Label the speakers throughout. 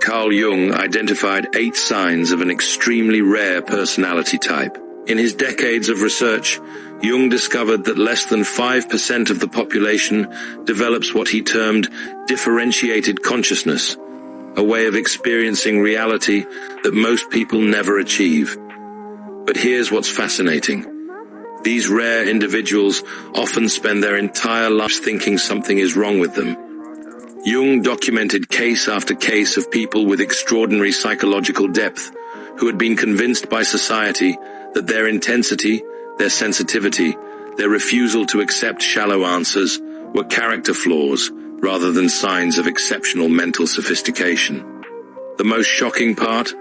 Speaker 1: Carl Jung identified 8 signs of an extremely rare personality type. In his decades of research, Jung discovered that less than 5% of the population develops what he termed differentiated consciousness, a way of experiencing reality that most people never achieve. But here's what's fascinating. These rare individuals often spend their entire lives thinking something is wrong with them. Jung documented case after case of people with extraordinary psychological depth who had been convinced by society that their intensity, their sensitivity, their refusal to accept shallow answers were character flaws rather than signs of exceptional mental sophistication. The most shocking part?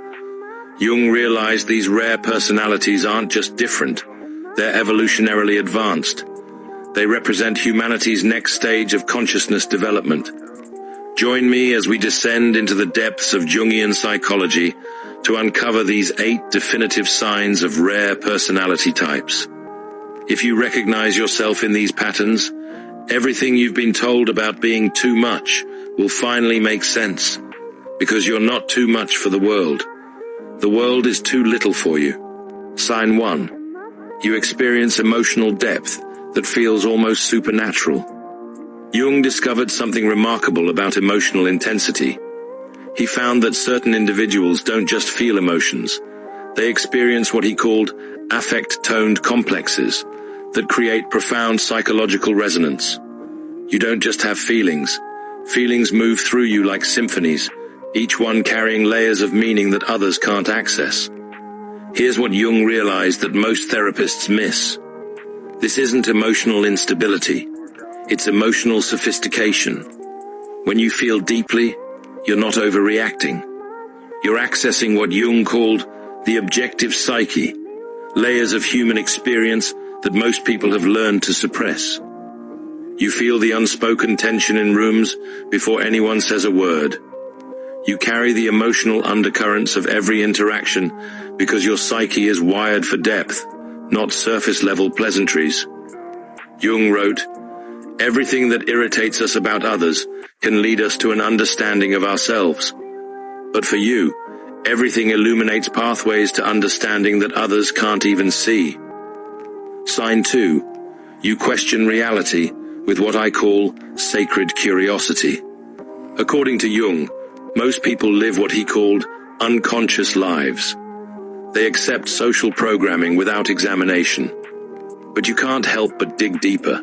Speaker 1: Jung realized these rare personalities aren't just different, they're evolutionarily advanced. They represent humanity's next stage of consciousness development. Join me as we descend into the depths of Jungian psychology to uncover these 8 definitive signs of rare personality types. If you recognize yourself in these patterns, everything you've been told about being too much will finally make sense, because you're not too much for the world. The world is too little for you. Sign 1. You experience emotional depth that feels almost supernatural. Jung discovered something remarkable about emotional intensity. He found that certain individuals don't just feel emotions. They experience what he called affect-toned complexes that create profound psychological resonance. You don't just have feelings. Feelings move through you like symphonies, each one carrying layers of meaning that others can't access. Here's what Jung realized that most therapists miss. This isn't emotional instability. It's emotional sophistication. When you feel deeply, you're not overreacting. You're accessing what Jung called the objective psyche, layers of human experience that most people have learned to suppress. You feel the unspoken tension in rooms before anyone says a word. You carry the emotional undercurrents of every interaction because your psyche is wired for depth, not surface-level pleasantries. Jung wrote, "Everything that irritates us about others can lead us to an understanding of ourselves. But for you, everything illuminates pathways to understanding that others can't even see." Sign 2. You question reality with what I call sacred curiosity. According to Jung, most people live what he called unconscious lives. They accept social programming without examination. But you can't help but dig deeper.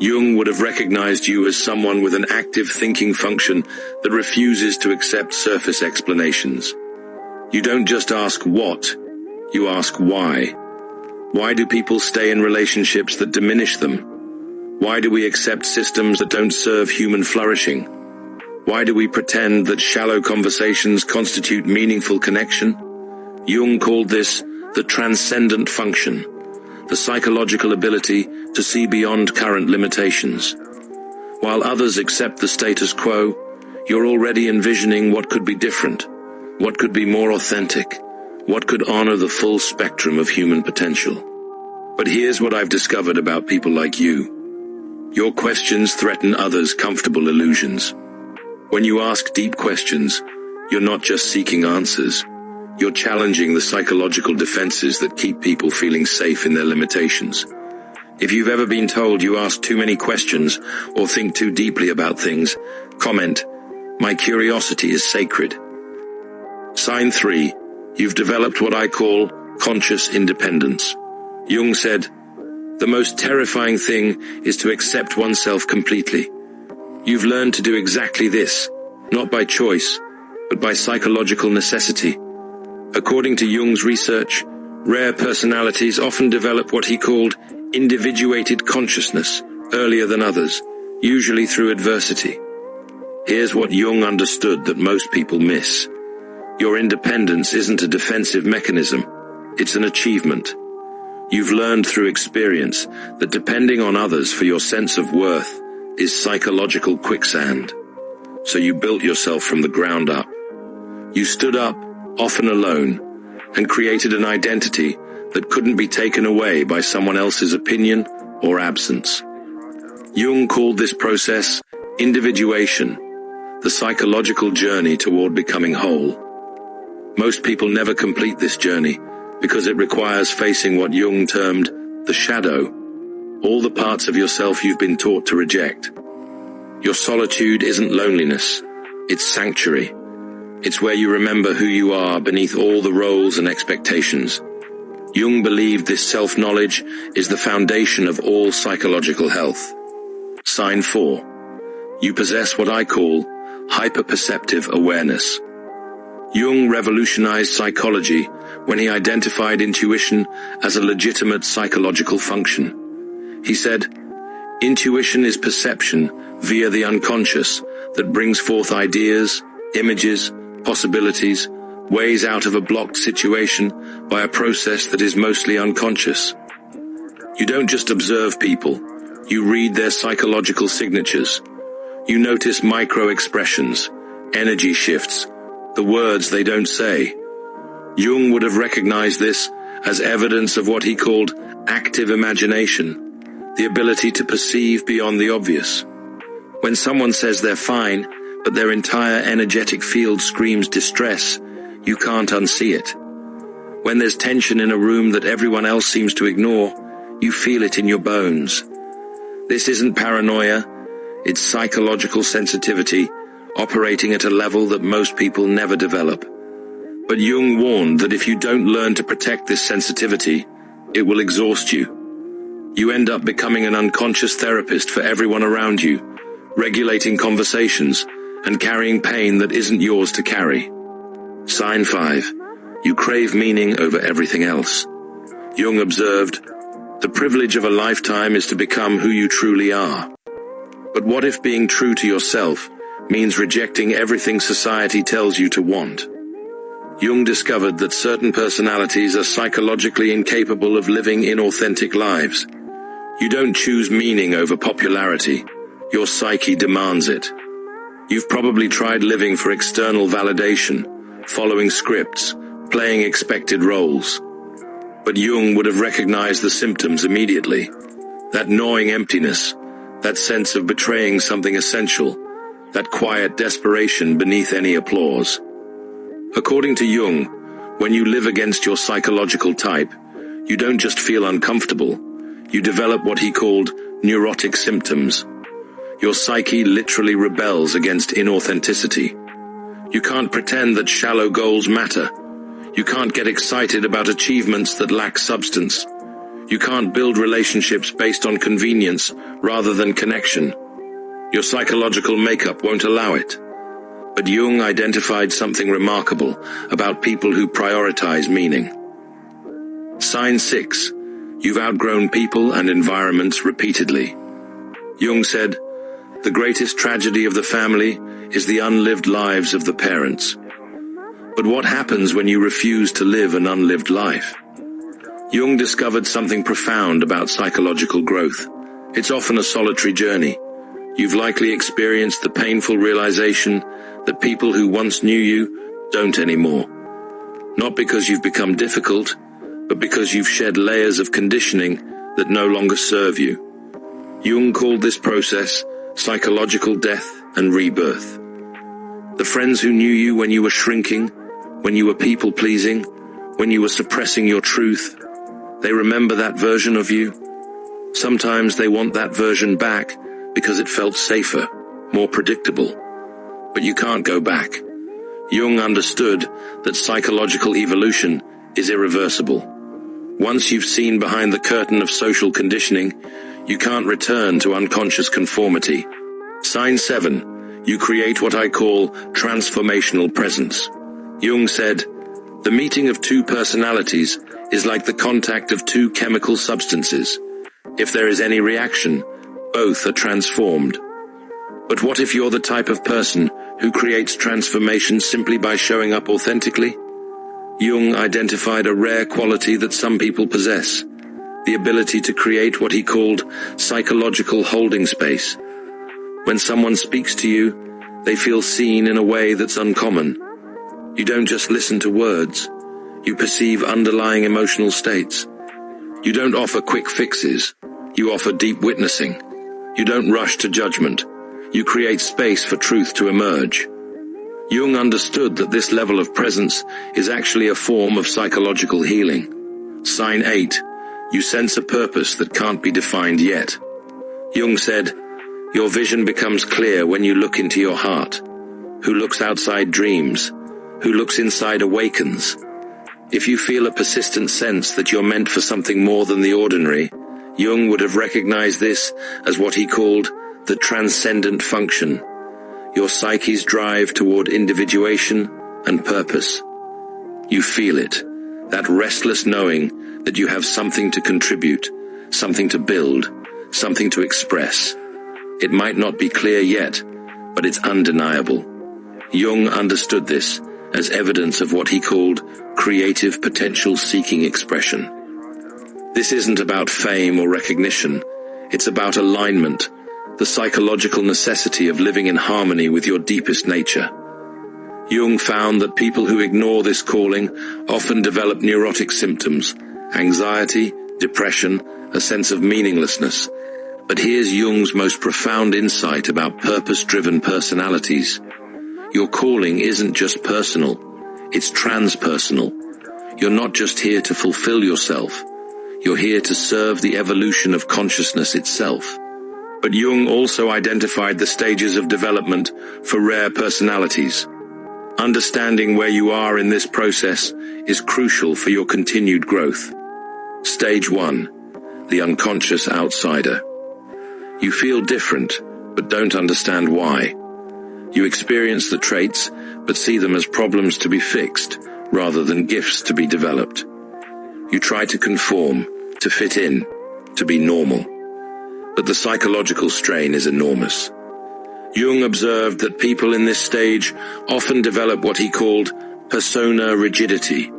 Speaker 1: Jung would have recognized you as someone with an active thinking function that refuses to accept surface explanations. You don't just ask what, you ask why. Why do people stay in relationships that diminish them? Why do we accept systems that don't serve human flourishing? Why do we pretend that shallow conversations constitute meaningful connection? Jung called this the transcendent function, the psychological ability to see beyond current limitations. While others accept the status quo, you're already envisioning what could be different, what could be more authentic, what could honor the full spectrum of human potential. But here's what I've discovered about people like you. Your questions threaten others' comfortable illusions. When you ask deep questions, you're not just seeking answers. You're challenging the psychological defenses that keep people feeling safe in their limitations. If you've ever been told you ask too many questions or think too deeply about things, comment, "My curiosity is sacred." Sign 3. You've developed what I call conscious independence. Jung said, "The most terrifying thing is to accept oneself completely." You've learned to do exactly this, not by choice, but by psychological necessity. According to Jung's research, rare personalities often develop what he called individuated consciousness earlier than others, usually through adversity. Here's what Jung understood that most people miss. Your independence isn't a defensive mechanism, it's an achievement. You've learned through experience that depending on others for your sense of worth is psychological quicksand. So you built yourself from the ground up. You stood up, often alone, and created an identity that couldn't be taken away by someone else's opinion or absence. Jung called this process individuation, the psychological journey toward becoming whole. Most people never complete this journey because it requires facing what Jung termed the shadow, all the parts of yourself you've been taught to reject. Your solitude isn't loneliness, it's sanctuary. It's where you remember who you are beneath all the roles and expectations. Jung believed this self-knowledge is the foundation of all psychological health. Sign 4. You possess what I call hyperperceptive awareness. Jung revolutionized psychology when he identified intuition as a legitimate psychological function. He said, "Intuition is perception via the unconscious that brings forth ideas, images, possibilities, ways out of a blocked situation by a process that is mostly unconscious." You don't just observe people, you read their psychological signatures. You notice micro-expressions, energy shifts, the words they don't say. Jung would have recognized this as evidence of what he called active imagination, the ability to perceive beyond the obvious. When someone says they're fine, but their entire energetic field screams distress, you can't unsee it. When there's tension in a room that everyone else seems to ignore, you feel it in your bones. This isn't paranoia, it's psychological sensitivity, operating at a level that most people never develop. But Jung warned that if you don't learn to protect this sensitivity, it will exhaust you. You end up becoming an unconscious therapist for everyone around you, regulating conversations and carrying pain that isn't yours to carry. Sign 5. You crave meaning over everything else. Jung observed, "The privilege of a lifetime is to become who you truly are." But what if being true to yourself means rejecting everything society tells you to want? Jung discovered that certain personalities are psychologically incapable of living inauthentic lives. You don't choose meaning over popularity. Your psyche demands it. You've probably tried living for external validation, following scripts, playing expected roles. But Jung would have recognized the symptoms immediately. That gnawing emptiness, that sense of betraying something essential, that quiet desperation beneath any applause. According to Jung, when you live against your psychological type, you don't just feel uncomfortable, you develop what he called neurotic symptoms. Your psyche literally rebels against inauthenticity. You can't pretend that shallow goals matter. You can't get excited about achievements that lack substance. You can't build relationships based on convenience rather than connection. Your psychological makeup won't allow it. But Jung identified something remarkable about people who prioritize meaning. Sign 6. You've outgrown people and environments repeatedly. Jung said, "The greatest tragedy of the family is the unlived lives of the parents." But what happens when you refuse to live an unlived life? Jung discovered something profound about psychological growth. It's often a solitary journey. You've likely experienced the painful realization that people who once knew you don't anymore. Not because you've become difficult, but because you've shed layers of conditioning that no longer serve you. Jung called this process psychological death and rebirth. The friends who knew you when you were shrinking, when you were people-pleasing, when you were suppressing your truth, they remember that version of you. Sometimes they want that version back because it felt safer, more predictable. But you can't go back. Jung understood that psychological evolution is irreversible. Once you've seen behind the curtain of social conditioning, you can't return to unconscious conformity. Sign 7. You create what I call transformational presence. Jung said, "The meeting of two personalities is like the contact of two chemical substances. If there is any reaction, both are transformed." But what if you're the type of person who creates transformation simply by showing up authentically? Jung identified a rare quality that some people possess, the ability to create what he called psychological holding space. When someone speaks to you, they feel seen in a way that's uncommon. You don't just listen to words, you perceive underlying emotional states. You don't offer quick fixes, you offer deep witnessing. You don't rush to judgment, you create space for truth to emerge. Jung understood that this level of presence is actually a form of psychological healing. Sign 8. You sense a purpose that can't be defined yet. Jung said, "Your vision becomes clear when you look into your heart. Who looks outside dreams? Who looks inside awakens." If you feel a persistent sense that you're meant for something more than the ordinary, Jung would have recognized this as what he called the transcendent function, your psyche's drive toward individuation and purpose. You feel it, that restless knowing that you have something to contribute, something to build, something to express. It might not be clear yet, but it's undeniable. Jung understood this as evidence of what he called creative potential-seeking expression. This isn't about fame or recognition, it's about alignment, the psychological necessity of living in harmony with your deepest nature. Jung found that people who ignore this calling often develop neurotic symptoms, anxiety, depression, a sense of meaninglessness. But here's Jung's most profound insight about purpose-driven personalities. Your calling isn't just personal, it's transpersonal. You're not just here to fulfill yourself, you're here to serve the evolution of consciousness itself. But Jung also identified the stages of development for rare personalities. Understanding where you are in this process is crucial for your continued growth. Stage 1. The unconscious outsider. You feel different, but don't understand why. You experience the traits, but see them as problems to be fixed, rather than gifts to be developed. You try to conform, to fit in, to be normal. But the psychological strain is enormous. Jung observed that people in this stage often develop what he called persona rigidity.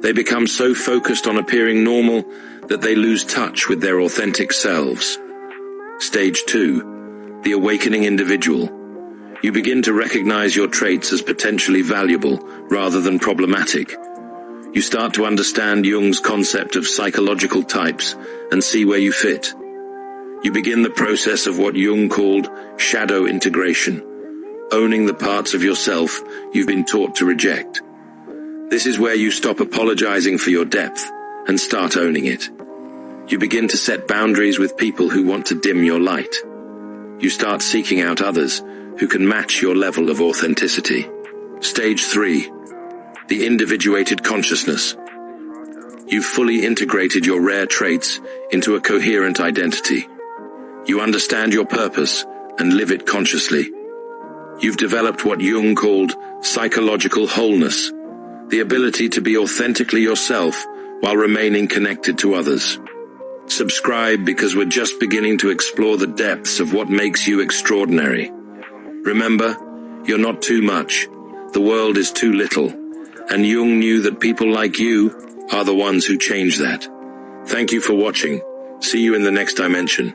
Speaker 1: They become so focused on appearing normal that they lose touch with their authentic selves. Stage 2. The awakening individual. You begin to recognize your traits as potentially valuable rather than problematic. You start to understand Jung's concept of psychological types and see where you fit. You begin the process of what Jung called shadow integration, owning the parts of yourself you've been taught to reject. This is where you stop apologizing for your depth and start owning it. You begin to set boundaries with people who want to dim your light. You start seeking out others who can match your level of authenticity. Stage 3. The individuated consciousness. You've fully integrated your rare traits into a coherent identity. You understand your purpose and live it consciously. You've developed what Jung called psychological wholeness, the ability to be authentically yourself while remaining connected to others. Subscribe because we're just beginning to explore the depths of what makes you extraordinary. Remember, you're not too much, the world is too little, and Jung knew that people like you are the ones who change that. Thank you for watching. See you in the next dimension.